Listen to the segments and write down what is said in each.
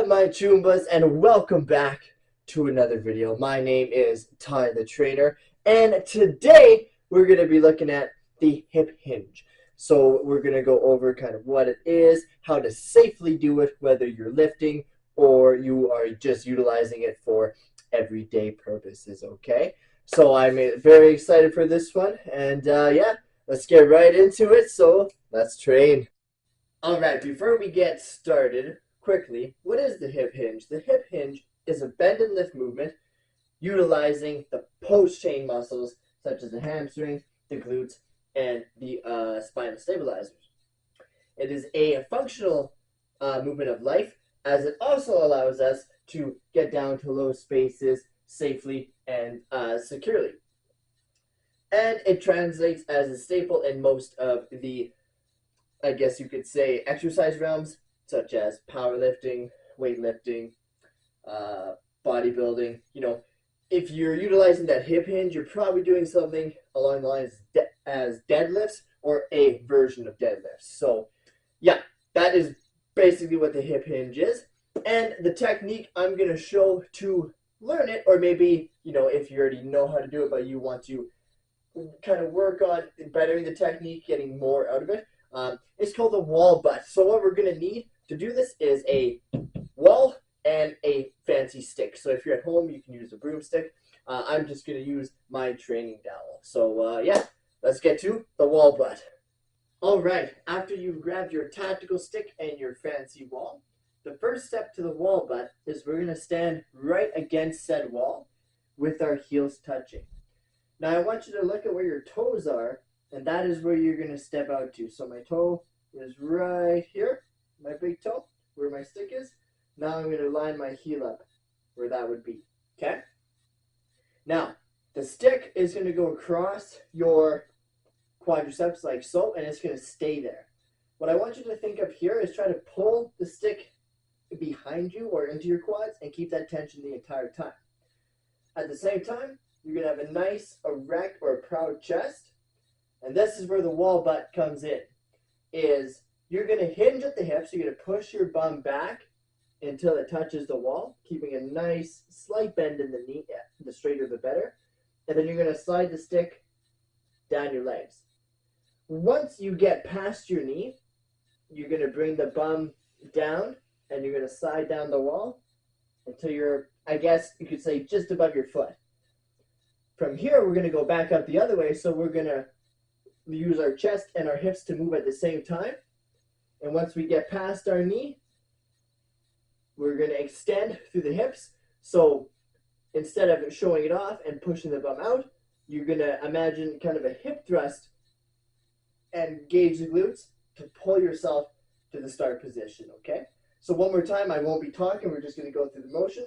my Choombas, and welcome back to another video. My name is TytheTrainer, and today we're going to be looking at the hip hinge. So we're going to go over kind of what it is, how to safely do it, whether you're lifting or you are just utilizing it for everyday purposes, okay? So I'm very excited for this one, and yeah, let's get right into it. So let's train. All right, before we get started, quickly, what is the hip hinge? The hip hinge is a bend and lift movement utilizing the post-chain muscles such as the hamstrings, the glutes, and the spinal stabilizers. It is a functional movement of life, as it also allows us to get down to low spaces safely and securely. And it translates as a staple in most of the, I guess you could say, exercise realms, such as powerlifting, weightlifting, bodybuilding. You know, if you're utilizing that hip hinge, you're probably doing something along the lines as deadlifts or a version of deadlifts. So, yeah, that is basically what the hip hinge is. And the technique I'm going to show to learn it, or maybe, you know, if you already know how to do it, but you want to kind of work on bettering the technique, getting more out of it, it's called the wall butt. So what we're going to need to do this is a wall and a fancy stick. So if you're at home, you can use a broomstick. I'm just going to use my training dowel. So yeah, let's get to the wall butt. All right, after you've grabbed your tactical stick and your fancy wall, the first step to the wall butt is we're going to stand right against said wall with our heels touching. Now I want you to look at where your toes are, and that is where you're going to step out to. So my toe is right here, my big toe, where my stick is. Now I'm going to line my heel up where that would be, okay? Now, the stick is going to go across your quadriceps like so, and it's going to stay there. What I want you to think of here is try to pull the stick behind you or into your quads and keep that tension the entire time. At the same time, you're going to have a nice erect or a proud chest. And this is where the wall butt comes in, is you're going to hinge at the hips. You're going to push your bum back until it touches the wall, keeping a nice slight bend in the knee. The straighter the better. And then you're going to slide the stick down your legs. Once you get past your knee, you're going to bring the bum down and you're going to slide down the wall until you're, I guess you could say, just above your foot. From here, we're going to go back up the other way, so we're going to use our chest and our hips to move at the same time. And once we get past our knee, we're going to extend through the hips. So instead of showing it off and pushing the bum out, you're going to imagine kind of a hip thrust and engage the glutes to pull yourself to the start position, okay? So one more time, I won't be talking. We're just going to go through the motion.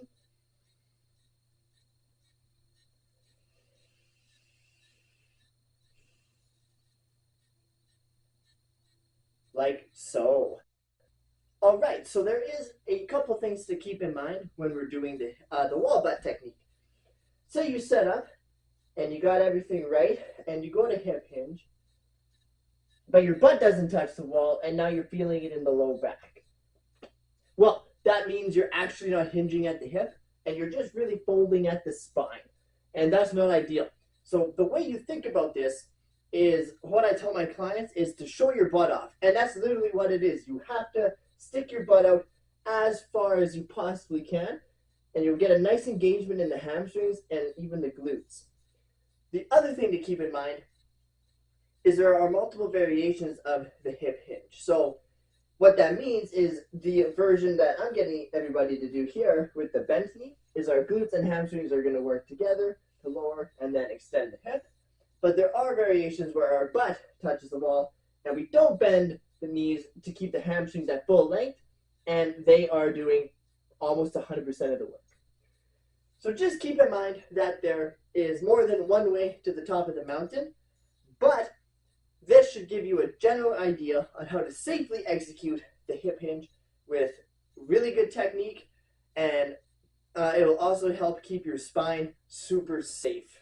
Like so. All right, so there is a couple things to keep in mind when we're doing the wall butt technique. Say you set up and you got everything right and you go to hip hinge, but your butt doesn't touch the wall and now you're feeling it in the low back. Well, that means you're actually not hinging at the hip and you're just really folding at the spine, and that's not ideal. So the way you think about this is, what I tell my clients is to show your butt off, and that's literally what it is. You have to stick your butt out as far as you possibly can, and you'll get a nice engagement in the hamstrings and even the glutes. The other thing to keep in mind is there are multiple variations of the hip hinge. So what that means is the version that I'm getting everybody to do here with the bent knee is our glutes and hamstrings are going to work together to lower and then extend the hip. But there are variations where our butt touches the wall and we don't bend the knees to keep the hamstrings at full length, and they are doing almost 100% of the work. So just keep in mind that there is more than one way to the top of the mountain, but this should give you a general idea on how to safely execute the hip hinge with really good technique, and it will also help keep your spine super safe.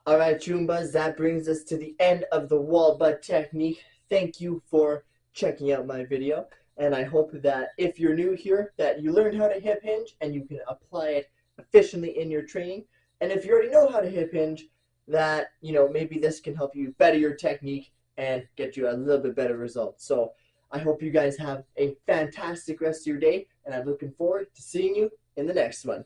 All right, Choombas, that brings us to the end of the wall butt technique. Thank you for checking out my video. And I hope that if you're new here, that you learned how to hip hinge and you can apply it efficiently in your training. And if you already know how to hip hinge, that maybe this can help you better your technique and get you a little bit better results. So I hope you guys have a fantastic rest of your day, and I'm looking forward to seeing you in the next one.